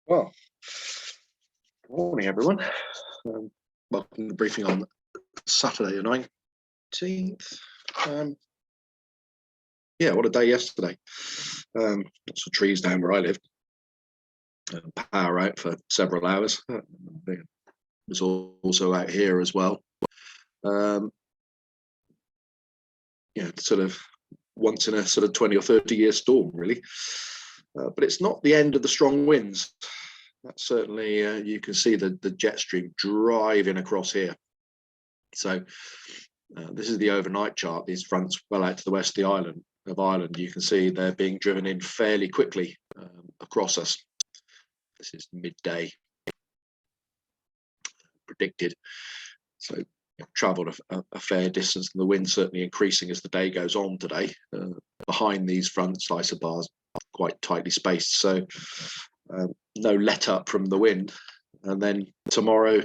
Well, good morning, everyone. Welcome to the briefing on Saturday, the 19th. Yeah, what a day yesterday. Lots of trees down where I live. Power out for several hours. It was also out here as well. Yeah, sort of once in a sort of 20 or 30 year storm, really. But it's not the end of the strong winds. That's certainly, you can see the jet stream driving across here. So this is the overnight chart. These fronts well out to the west of Ireland. You can see they're being driven in fairly quickly across us. This is midday predicted. So travelled a fair distance, and the wind certainly increasing as the day goes on today. Behind these fronts, isobars quite tightly spaced, so no let up from the wind. And then tomorrow,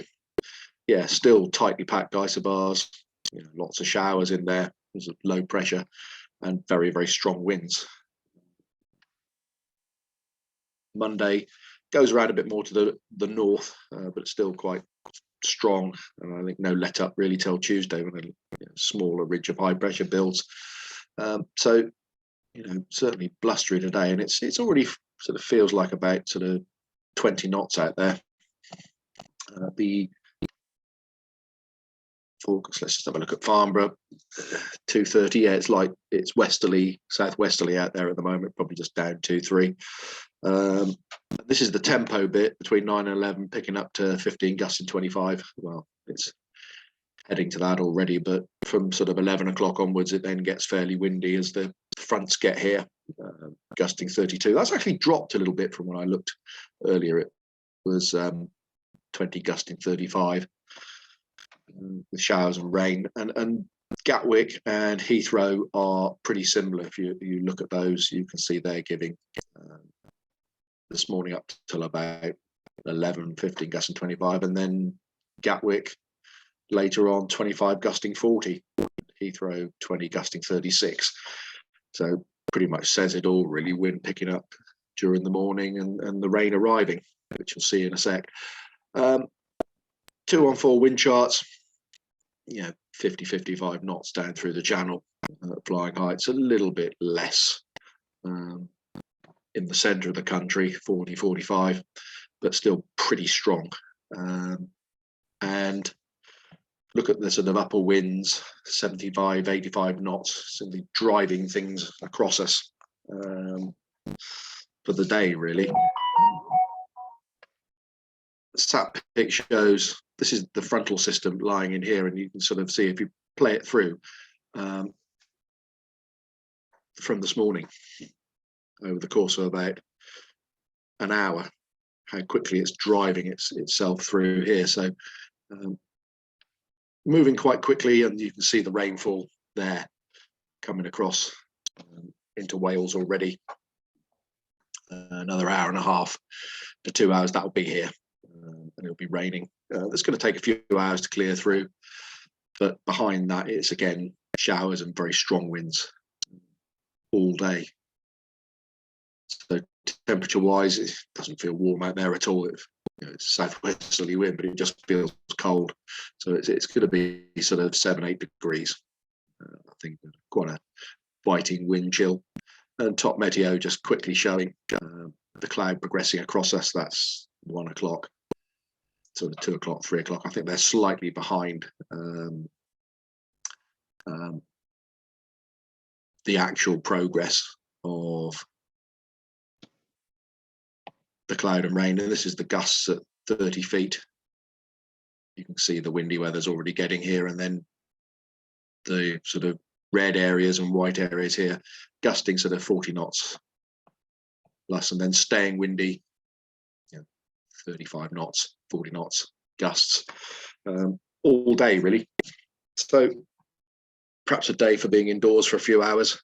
yeah, still tightly packed isobars, lots of showers in there. There's a low pressure and very, very strong winds. Monday goes around a bit more to the north, but it's still quite strong, and I think no let up really till Tuesday when a smaller ridge of high pressure builds. So certainly blustery today, and it's already sort of feels like about sort of 20 knots out there. The forecast, let's just have a look at Farnborough. 2:30. Yeah, it's westerly, southwesterly out there at the moment, probably just down 2-3. This is the tempo bit between 9 and 11, picking up to 15 gusts in 25. Well, it's heading to that already, but from sort of 11 o'clock onwards, it then gets fairly windy as the fronts get here, gusting 32. That's actually dropped a little bit from when I looked earlier. It was 20 gusting 35 with showers and rain. And Gatwick and Heathrow are pretty similar. If you look at those, you can see they're giving this morning up till about 11, 15 gusting 25, and then Gatwick later on 25 gusting 40, Heathrow 20 gusting 36. So pretty much says it all really. Wind picking up during the morning and the rain arriving, which you'll see in a sec. 2-on-4 wind charts, 50-55 knots down through the channel. Flying heights a little bit less in the centre of the country, 40-45, but still pretty strong. And look at the sort of upper winds, 75-85 knots, simply driving things across us for the day, really. Sat pic shows this is the frontal system lying in here, and you can sort of see if you play it through from this morning over the course of about an hour, how quickly it's driving itself through here. So moving quite quickly, and you can see the rainfall there coming across into Wales already. Another hour and a half to 2 hours that'll be here, and it'll be raining. It's going to take a few hours to clear through, but behind that it's again showers and very strong winds all day. So temperature wise, it doesn't feel warm out there at all. It's southwesterly wind, but it just feels cold. So it's going to be sort of 7-8 degrees. I think quite a biting wind chill. And top meteo just quickly showing the cloud progressing across us. That's 1 o'clock, sort of 2 o'clock, 3 o'clock. I think they're slightly behind the actual progress of the cloud and rain. And this is the gusts at 30 feet. You can see the windy weather's already getting here, and then the sort of red areas and white areas here gusting sort of 40 knots plus, and then staying windy, 35 knots, 40 knots gusts all day really. So perhaps a day for being indoors for a few hours,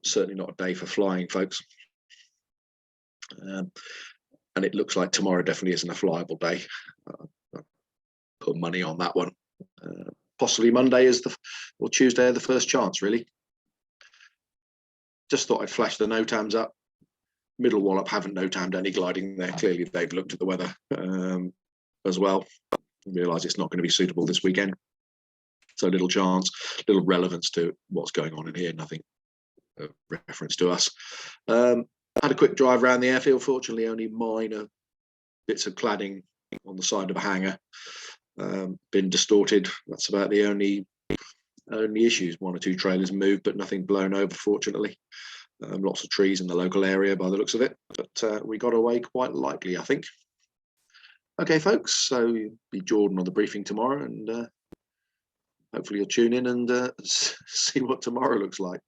certainly not a day for flying, folks. And it looks like tomorrow definitely isn't a flyable day. Put money on that one. Possibly Monday or Tuesday are the first chance, really. Just thought I'd flash the NOTAMs up. Middle Wallop haven't no-timed any gliding there. Clearly, they've looked at the weather as well. Realise it's not going to be suitable this weekend. So little chance, little relevance to what's going on in here. Nothing reference to us. Had a quick drive around the airfield. Fortunately, only minor bits of cladding on the side of a hangar been distorted. That's about the only issues. One or two trailers moved, but nothing blown over, fortunately. Lots of trees in the local area by the looks of it, but we got away quite lightly, I think. Okay, folks, so be Jordan on the briefing tomorrow, and hopefully you'll tune in and see what tomorrow looks like.